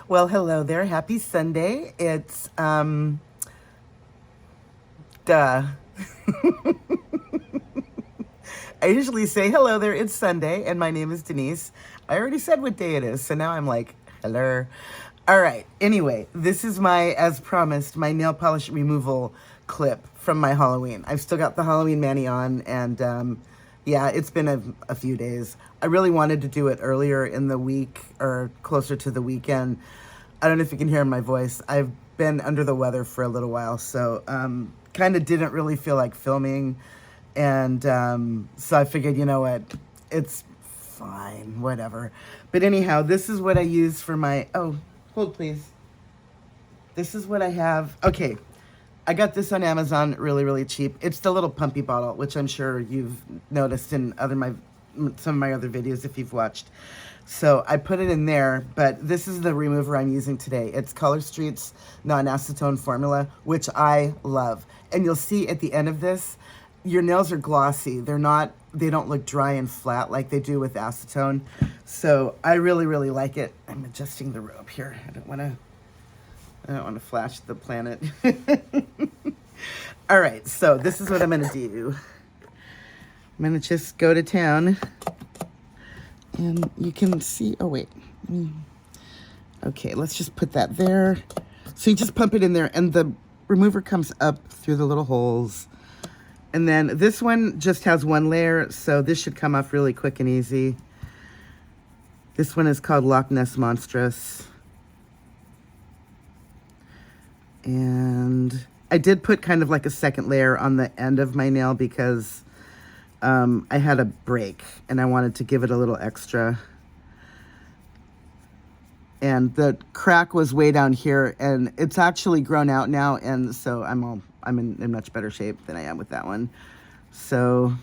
Well, hello there. Happy Sunday. It's, duh. I usually say, hello there, it's Sunday, and my name is Denise. I already said what day it is, so now I'm like, hello. All right, anyway, this is my, as promised, my nail polish removal clip from my Halloween. I've still got the Halloween mani on, and yeah, it's been a few days. I really wanted to do it earlier in the week, or closer to the weekend. I don't know if you can hear my voice. I've been under the weather for a little while, so kind of didn't really feel like filming. And so I figured, you know what, it's fine, whatever. But anyhow, this is what I use for my, oh, hold please. This is what I have. Okay, I got this on Amazon really, really cheap. It's the little pumpy bottle, which I'm sure you've noticed in some of my other videos if you've watched. So I put it in there, but this is the remover I'm using today. It's Color Street's Non-Acetone formula, which I love. And you'll see at the end of this, your nails are glossy. They don't look dry and flat like they do with acetone. So I really, really like it. I'm adjusting the rope here. I don't want to flash the planet. All right, so this is what I'm gonna do. I'm gonna just go to town. And you can see, oh wait. Okay, let's just put that there. So you just pump it in there and the remover comes up through the little holes. And then this one just has one layer, so this should come off really quick and easy. This one is called Loch Ness Monstrous. And I did put kind of like a second layer on the end of my nail because I had a break and I wanted to give it a little extra. And the crack was way down here and it's actually grown out now, and so I'm in much better shape than I am with that one. So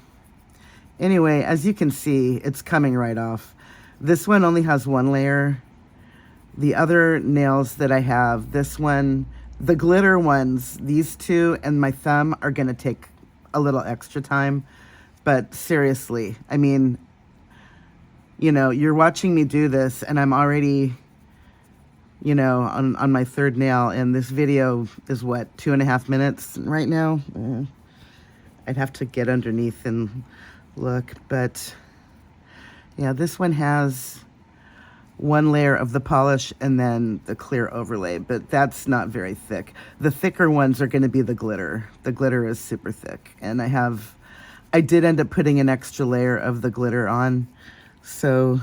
anyway, as you can see, it's coming right off. This one only has one layer. The other nails that I have, this one, the glitter ones, these two and my thumb are gonna take a little extra time. But seriously, I mean, you know, you're watching me do this and I'm already, you know, on my third nail, and this video is what, 2.5 minutes right now? I'd have to get underneath and look, but yeah, this one has one layer of the polish and then the clear overlay, but that's not very thick. The thicker ones are gonna be the glitter. The glitter is super thick, and I did end up putting an extra layer of the glitter on, so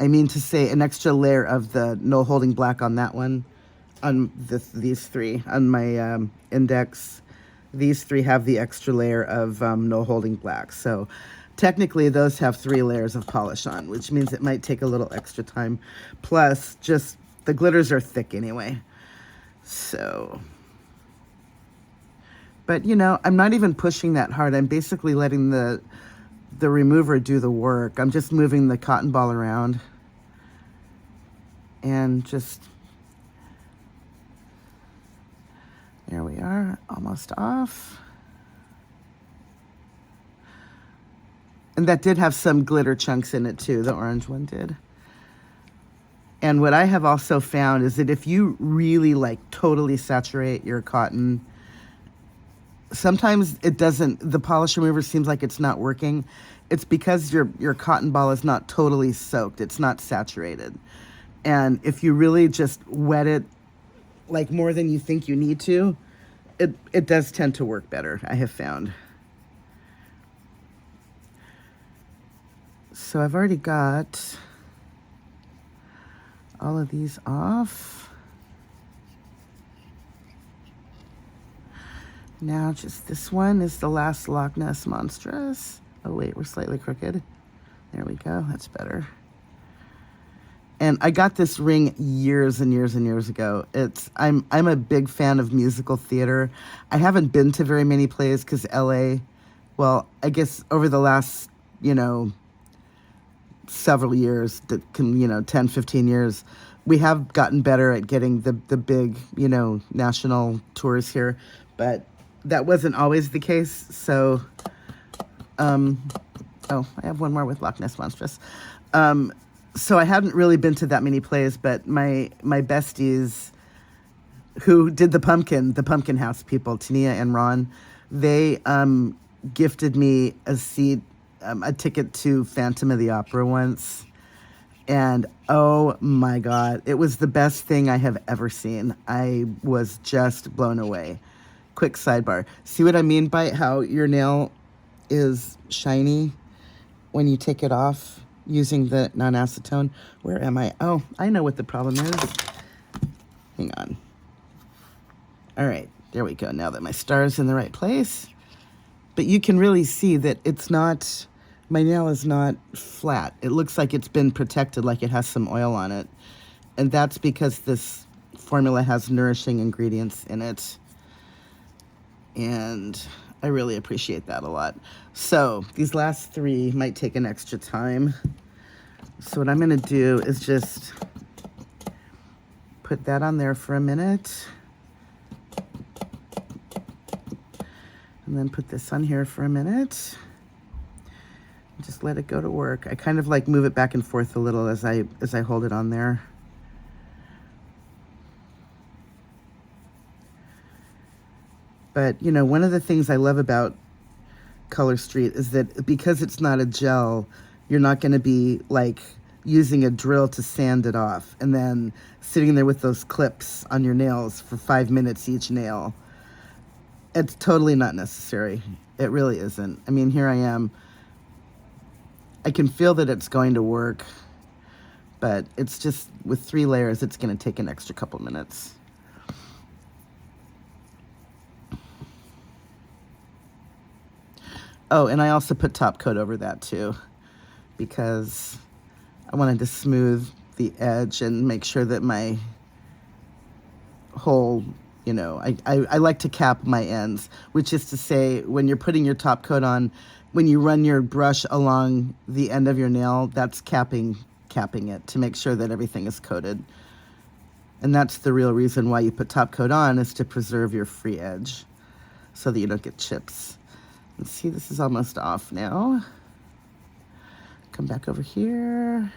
I mean to say an extra layer of the no holding black on that one, on these three, on my index. These three have the extra layer of no holding black. So technically those have 3 layers of polish on, which means it might take a little extra time. Plus, just the glitters are thick anyway. So, but you know, I'm not even pushing that hard. I'm basically letting the remover do the work. I'm just moving the cotton ball around and just, there we are, almost off. And that did have some glitter chunks in it too, the orange one did. And what I have also found is that if you really like totally saturate your cotton, sometimes it doesn't, the polish remover seems like it's not working. It's because your cotton ball is not totally soaked. It's not saturated. And if you really just wet it like more than you think you need to, it does tend to work better, I have found. So I've already got all of these off. Now just this one is the last Loch Ness Monstrous. Oh wait, we're slightly crooked. There we go, that's better. And I got this ring years and years and years ago. I'm a big fan of musical theater. I haven't been to very many plays because LA, well, I guess over the last, you know, several years, 10, 15 years, we have gotten better at getting the big, you know, national tours here, but that wasn't always the case. So, oh, I have one more with Loch Ness Monstrous. So I hadn't really been to that many plays, but my besties who did the pumpkin house people, Tania and Ron, they gifted me a seat, a ticket to Phantom of the Opera once. And oh my God, it was the best thing I have ever seen. I was just blown away. Quick sidebar. See what I mean by how your nail is shiny when you take it off using the non-acetone? Where am I? Oh, I know what the problem is. Hang on. All right, there we go. Now that my star is in the right place. But you can really see that it's not, my nail is not flat. It looks like it's been protected, like it has some oil on it. And that's because this formula has nourishing ingredients in it. And I really appreciate that a lot. So these last three might take an extra time. So what I'm gonna do is just put that on there for a minute. And then put this on here for a minute. Just let it go to work. I kind of like move it back and forth a little as I hold it on there. But, you know, one of the things I love about Color Street is that because it's not a gel, you're not going to be like using a drill to sand it off and then sitting there with those clips on your nails for 5 minutes each nail. It's totally not necessary. It really isn't. I mean, here I am. I can feel that it's going to work, but it's just with 3 layers, it's going to take an extra couple minutes. Oh, and I also put top coat over that too, because I wanted to smooth the edge and make sure that my whole, you know, I like to cap my ends, which is to say when you're putting your top coat on, when you run your brush along the end of your nail, that's capping it to make sure that everything is coated. And that's the real reason why you put top coat on, is to preserve your free edge so that you don't get chips. And see, this is almost off now. Come back over here.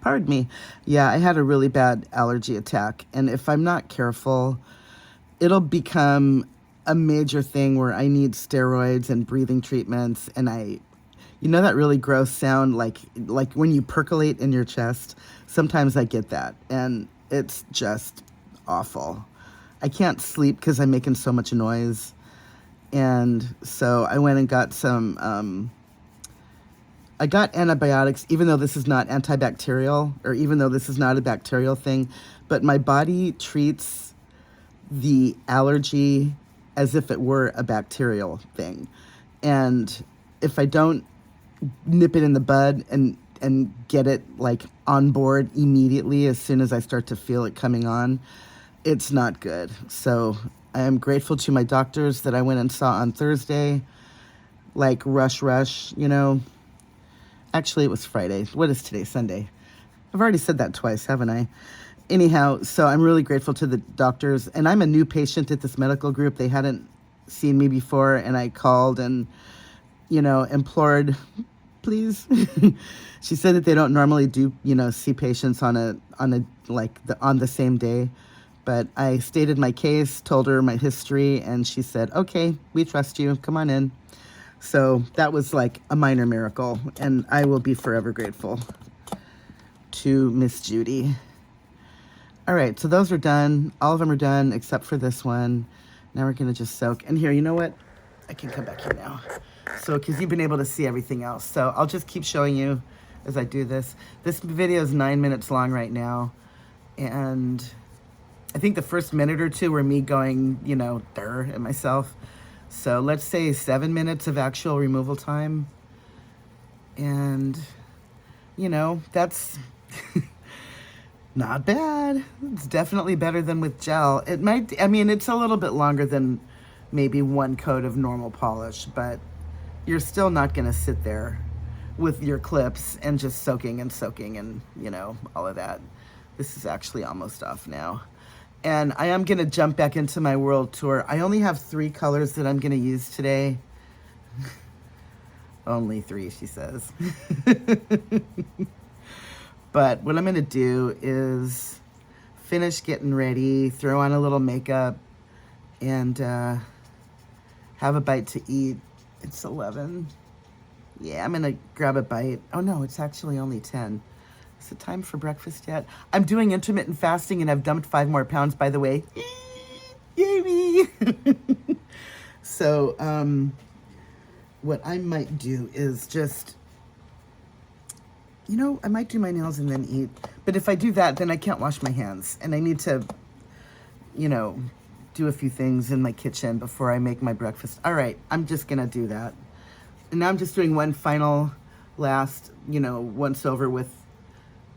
Pardon me. Yeah, I had a really bad allergy attack, and if I'm not careful, it'll become a major thing where I need steroids and breathing treatments, and you know that really gross sound like when you percolate in your chest? Sometimes I get that, and it's just awful. I can't sleep because I'm making so much noise, and so I went and got some, I got antibiotics, even though this is not antibacterial, or even though this is not a bacterial thing, but my body treats the allergy as if it were a bacterial thing. And if I don't nip it in the bud and get it like on board immediately as soon as I start to feel it coming on, it's not good. So I am grateful to my doctors that I went and saw on Thursday, like rush, you know. Actually, it was Friday. What is today? Sunday. I've already said that twice, haven't I? Anyhow, so I'm really grateful to the doctors. And I'm a new patient at this medical group. They hadn't seen me before, and I called and, you know, implored, please. She said that they don't normally do, you know, see patients on the same day. But I stated my case, told her my history, and she said, okay, we trust you. Come on in. So that was like a minor miracle, and I will be forever grateful to Miss Judy. All right, so those are done. All of them are done except for this one. Now we're going to just soak. And here, you know what? I can come back here now. So, because you've been able to see everything else. So I'll just keep showing you as I do this. This video is 9 minutes long right now. And I think the first minute or two were me going, you know, at myself. So let's say 7 minutes of actual removal time. And, you know, that's not bad. It's definitely better than with gel. It might, I mean, it's a little bit longer than maybe one coat of normal polish, but you're still not going to sit there with your clips and just soaking and, you know, all of that. This is actually almost off now. And I am going to jump back into my world tour. I only have 3 colors that I'm going to use today. Only 3, she says. But what I'm going to do is finish getting ready, throw on a little makeup, and have a bite to eat. It's 11. Yeah, I'm going to grab a bite. Oh, no, it's actually only 10. Is it time for breakfast yet? I'm doing intermittent fasting, and I've dumped 5 more pounds, by the way. Yay me! So, what I might do is just, you know, I might do my nails and then eat. But if I do that, then I can't wash my hands. And I need to, you know, do a few things in my kitchen before I make my breakfast. All right, I'm just going to do that. And now I'm just doing one final last, you know, once over with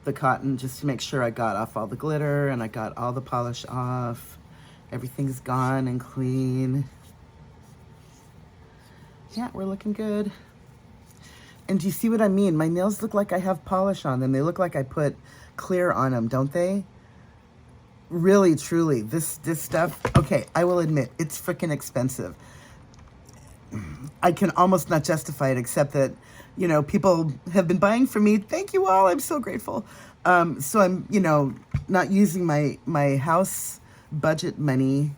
the cotton just to make sure I got off all the glitter and I got all the polish off. Everything's gone and clean. Yeah, we're looking good. And do you see what I mean? My nails look like I have polish on them. They look like I put clear on them, don't they? Really, truly, this stuff, okay, I will admit, it's freaking expensive. I can almost not justify it, except that, you know, people have been buying from me. Thank you all. I'm so grateful. So I'm, you know, not using my house budget money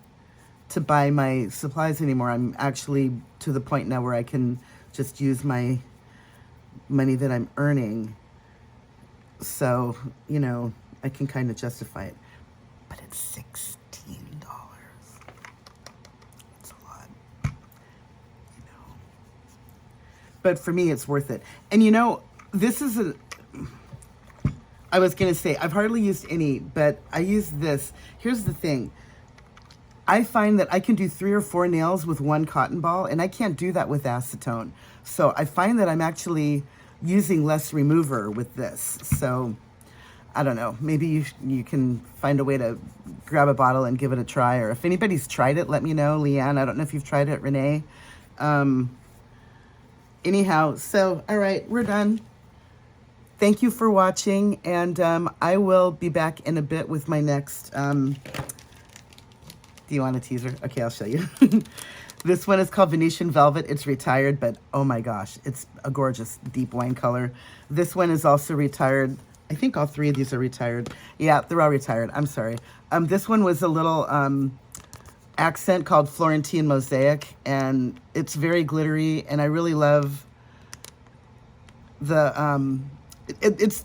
to buy my supplies anymore. I'm actually to the point now where I can just use my money that I'm earning. So, you know, I can kind of justify it. But it's $16. It's a lot, you know. But for me, it's worth it. And you know, this is I was going to say, I've hardly used any, but I use this. Here's the thing. I find that I can do 3 or 4 nails with one cotton ball, and I can't do that with acetone. So I find that I'm actually using less remover with this. So I don't know. Maybe you can find a way to grab a bottle and give it a try. Or if anybody's tried it, let me know. Leanne, I don't know if you've tried it. Renee. Anyhow, so, all right, we're done. Thank you for watching, and I will be back in a bit with my next... Do you want a teaser? Okay, I'll show you. This one is called Venetian Velvet. It's retired, but oh my gosh, it's a gorgeous deep wine color. This one is also retired. I think all 3 of these are retired. Yeah, they're all retired. I'm sorry. This one was a little accent called Florentine Mosaic, and it's very glittery, and I really love the... It's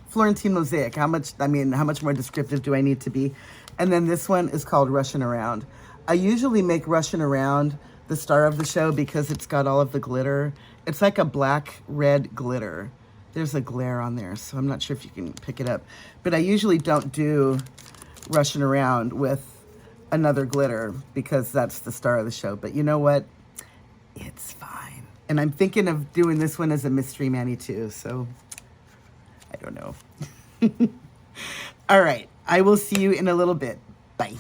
Florentine Mosaic. How much more descriptive do I need to be? And then this one is called Russian Around. I usually make Russian Around the star of the show because it's got all of the glitter. It's like a black-red glitter. There's a glare on there, so I'm not sure if you can pick it up. But I usually don't do Russian Around with another glitter because that's the star of the show. But you know what? It's fine. And I'm thinking of doing this one as a mystery mani too, so I don't know. All right. I will see you in a little bit. Bye.